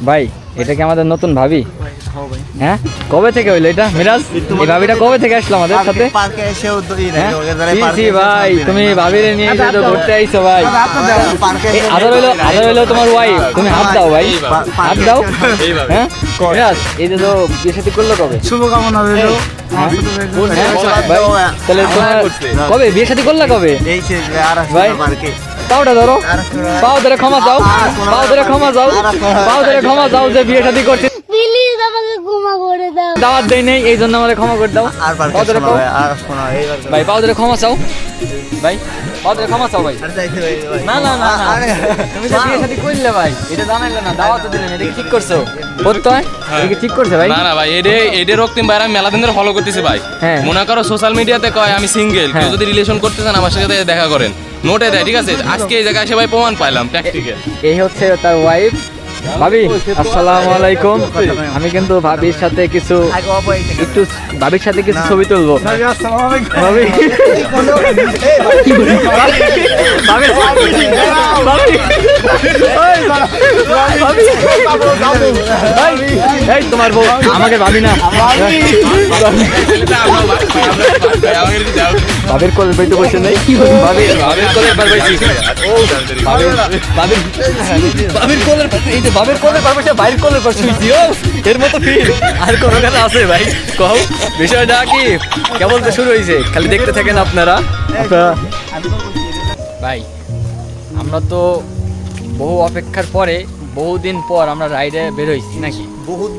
ভাই এটা কি আমাদের নতুন ভাবি? হ্যাঁ, কবে থেকে হইলো এটা মিরাজ? এই ভাবিটা কবে থেকে আসলো আমাদের সাথে? ভাই তুমি ভাবিরে নিয়ে এসে তো ঘুরতে আইছো ভাই। আদর হইলো তোমার ওয়াইফ। তুমি হাত দাও ভাই, হাত দাও। হ্যাঁ মিরাজ, এই যে তো বিয়ে শাদী করলো কবে? শুভকামনা রইল। তাহলে তোমার কবে বিয়ে শাদী করলা কবে? ভাই পাওটা ধরো, পাও ধরে ক্ষমা চাও, পাও ধরে ক্ষমা চাও, পাও ধরে ক্ষমা চাও যে বিয়ে শাদী করছে। প্লিজ আমাকে ক্ষমা করে দাও। দাওয়াত দেই নেই এই জন্য আমাদের ক্ষমা করে দাও। পাও ধরে ভাই, পাও ধরে ক্ষমা চাও ভাই, পাও ধরে ক্ষমা চাও ভাই। না না না না, তুমি তো বিয়ে শাদী করলে ভাই, এটা জানাইলে না, দাওয়াত দিলেন, এটা কি ঠিক করছো? করতে হয়, এটা কি ঠিক করছে ভাই? না না ভাই, এডে রক্তিম ভাই আমি মেলা দিন ধরে ফলো করতেছি ভাই। মনে করো সোশ্যাল মিডিয়াতে কয় আমি সিঙ্গেল, কেউ যদি রিলেশন করতে চান আমার সাথে দেখা করেন, নোটে দেয়, ঠিক আছে? আজকে এই জায়গায় এসে ভাই প্রমাণ পাইলাম প্র্যাকটিক্যাল। এই হচ্ছে তার ওয়াইফ। ভাবি আসসালামু আলাইকুম। আমি কিন্তু ভাবির সাথে কিছু ছবি তুলবো। ভাবি এই তোমার বউ আমাকে ভাবি না, ভাবির কোলে বইতে বসে নেই। ভাবির কোলে একবার বইছি, ভাবির কোলের এই যে ভাবির কোলের পার বসে বাইরের কোলের পার শুইছি। ও এর মতো ফিল আর কোনো কথা আছে ভাই? কও বিষয়টা কি কেবল তো শুরু হয়েছে, খালি দেখতে থাকেন আপনারা। ভাই আমরা তো বহু অপেক্ষার পরে বহুদিন পর আমরা রাইডে বের হইছি নাকি? বহুত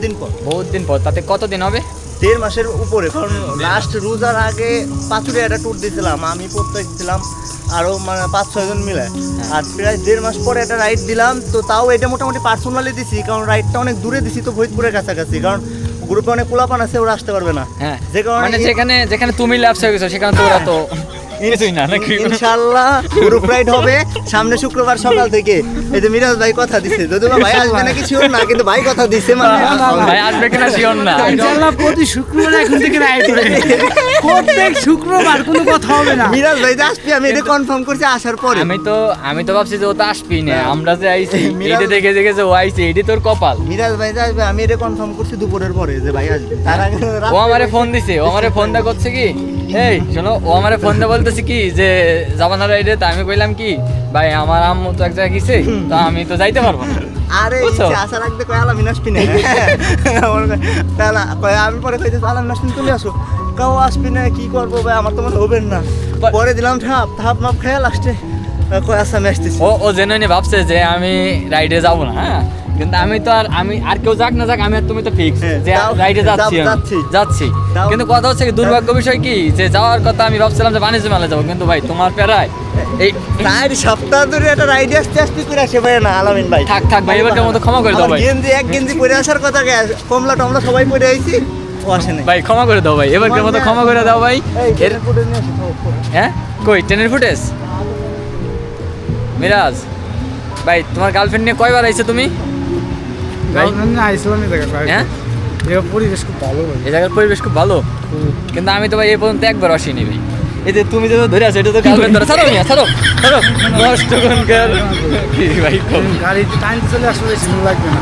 দিন পর। তাতে কতদিন হবে? 1.5 মাসের উপরে। কারণ লাস্ট রোজার আগে পাঁচুরে একটা ট্যুর দিয়েছিলাম, আমি প্রত্যেক ছিলাম আরও মানে 5-6 জন মিলে। আর প্রায় 1.5 মাস পরে একটা রাইড দিলাম, তো তাও এটা মোটামুটি পার্সোনালি দিছি, কারণ রাইডটা অনেক দূরে দিছি তো, ফরিদপুরের কাছাকাছি। কারণ গ্রুপে অনেক পোলাপান আছে, ওরা আসতে পারবে না। হ্যাঁ, যে কারণে যেখানে তুমি ল্যাপস হয়ে গেছো সেখানে তো ওরা তো ইনশাআল্লাহ গ্রুপ রাইড হবে সামনে শুক্রবার সকাল থেকে। এই যে মিরাজ ভাই কথা দিছে, যদিও ভাই আসবে নাকি শিওর না, কিন্তু ভাই কথা দিছে, মানে ভাই আসবে কিনা শিওর না। ইনশাআল্লাহ প্রতি শুক্রবার এখন থেকে রাইড হবে, প্রত্যেক শুক্রবার কোনো কথা হবে না। মিরাজ ভাই যে আসবে আমি এটা কনফার্ম করছি আসার পরে। আমি তো ভাবছি যে ও তো আসবেই না, আমরা যে আইছি এটা দেখে যে ও আইছে এটি তোর কপাল। মিরাজ ভাই যে আসবে আমি এটা কনফার্ম করছি দুপুরের পরে যে ভাই আসবে। তার আগে ও আমারে ফোন দিছে, ও আমারে ফোন দা করছে কি, এই শোনো, ও আমারে ফোন দা বলতেছে কি যে যাবা না রাইডে? তা আমি কইলাম কি ভাই আমার আম্মু তো এক জায়গায় গেছে, তো আমি তো যাইতে পারবো না। আরে আশা রাখতে কয় আলাম আসবি না, কয় আমি পরে কইতে আলাম আসবি, তুমি আসো, কাউ আসবি না, কি করবো ভাই, আমার তো মনে হবেন না। পরে দিলাম থাপ মাপ খেয়াল আসছে, কয় আচ্ছা আমি আসতেছি। ও জেনে ভাবছে যে আমি রাইডে যাবো না। হ্যাঁ, কিন্তু আমি আর কেউ যাক না যাক, আমি আর তুমি তো ফিক্স যে রাইডে যাচ্ছি। কিন্তু কথা হচ্ছে কি, দুর্ভাগ্য বিষয় কি যে যাওয়ার কথা আমি ভাবছিলাম যে বাণিজ্য মেলা যাবো, কিন্তু ভাই তোমার প্যারায় এই 4 সপ্তাহ ধরে একটা রাইডে আসতে করে আসে ভাই না। আলামিন ভাই থাক ভাই, এবারকার মতো ক্ষমা করে দাও ভাই। গেঞ্জি পরে আসার কথা, কমলা টমলা সবাই পরে আইছি, ও আসে না ভাই, ক্ষমা করে দাও ভাই, এবারকার মতো ক্ষমা করে দাও ভাই। হ্যাঁ কই ট্রেনের ফুটেজ? মিরাজ ভাই তোমার গার্লফ্রেন্ড নিয়ে কয়বার আইছো তুমি? হ্যাঁ, পরিবেশ খুব ভালো, এই জায়গার পরিবেশ খুব ভালো, কিন্তু আমি তো ভাই এই পর্যন্ত একবার আসিনি ভাই। এই যে তুমি যে ধরে আছো এটা তো গার্লফ্রেন্ড ধরো, ছাড়ো নষ্ট ভাই। গাড়ি টাইম চলে আসলে বেশি লাগবে না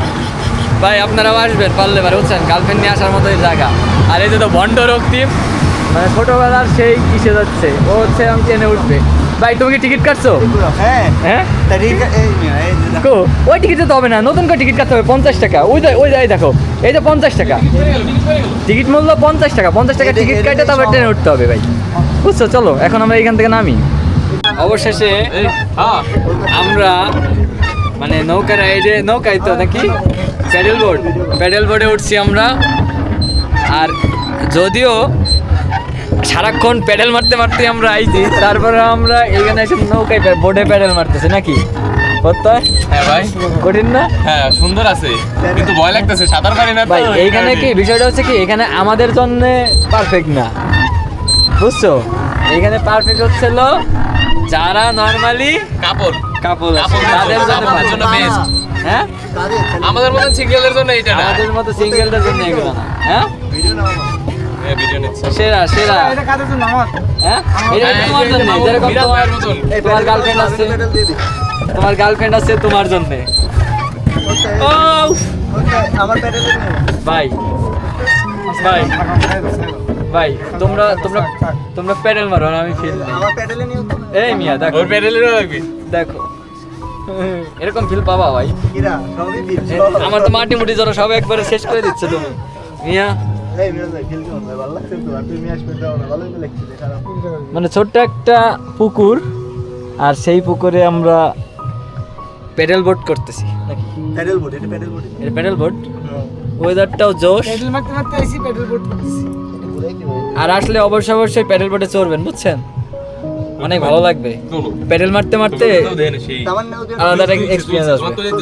ভাই, আপনারাও আসবেন পারলে পারে, বুঝছেন, গার্লফ্রেন্ড নিয়ে আসার মতো জায়গা। আর এই যে তো ভণ্ড রক্তিম, মানে ছোটবেলার সেই কিসে যাচ্ছে, ও হচ্ছে আমি ট্রেনে উঠবে। ভাই তুমি কি টিকিট কাটছো? হ্যাঁ ওই টিকিট তো হবে না, নতুন করে টিকিট কাটতে হবে 50 টাকা। ওই যাই দেখো, এই যে 50 টাকা টিকিট মূল্য, 50 টাকা টিকিট কাটে তারপর ট্রেনে উঠতে হবে ভাই, বুঝছো? চলো এখন আমরা এখান থেকে নামি। অবশেষে আমরা মানে নৌকায় তো নাকি প্যাডেল বোর্ডে উঠছি আমরা। আর যদিও সারাক্ষণ প্যাডেল মারতে আমরা আইছি, তারপরে আমরা এখানে এসে নৌকায় বোর্ডে প্যাডেল মারতেছি নাকি? হ্যাঁ ভাই, কঠিন না? হ্যাঁ সুন্দর আছে, কিন্তু ভয় লাগতেছে, সাঁতার পারি না ভাই। এইখানে কি বিষয়টা হচ্ছে কি, এখানে আমাদের জন্য পারফেক্ট না, বুঝছো? এখানে পারফেক্ট হচ্ছিল যারা নরমালি কাপড় তাদের জন্য বেস্ট। হ্যাঁ, আমাদের মতন সিঙ্গেলদের জন্য এটা না, আমাদের মতো সিঙ্গেলদের জন্য এগুলো না। হ্যাঁ, সেরা এটা কাদের জন্য? আমার হ্যাঁ, এটা তোমার জন্য, যেরকম তোমার গার্লফ্রেন্ড আছে তোমার জন্য। আমার প্যাডেলে নিও। ভাই ভাই ভাই তোমরা প্যাডেল মারো আর আমি ফিল নেই। আমার প্যাডেলে নিও তো। এই মিয়া দেখো ওর প্যাডেলের লাগবে দেখো এরকম ফিল পাবা ভাই। কিরা সবই বিল। আমার তো মাটি মুটি জড়ো সব একবারে শেষ করে দিচ্ছে তুমি মিয়া। এই মিরাজ ভাই খেলতে মন ভালো লাগছে তো, আর তুমি আসবে দাও না, ভালোই তো লাগছে খারাপ। মানে ছোট্ট একটা পুকুর আর সেই পুকুরে আমরা প্যাডেল বোট করতেছি নাকি প্যাডেল বোট, এটা প্যাডেল বোট। এটা প্যাডেল বোট। ওয়েদারটাও জোশ প্যাডেল মারতে মারতে আইসি প্যাডেল বোট করতেছি। এটা ঘুরে কি ভাই? আর আসলে অবশ্যই প্যাডেল বোটে চড়বেন বুঝছেন, অনেক ভালো লাগবে চলো প্যাডেল মারতে মারতে দেন সেই তামান নাও যে আলাদা একটা এক্সপিরিয়েন্স আসবে। তোমার তো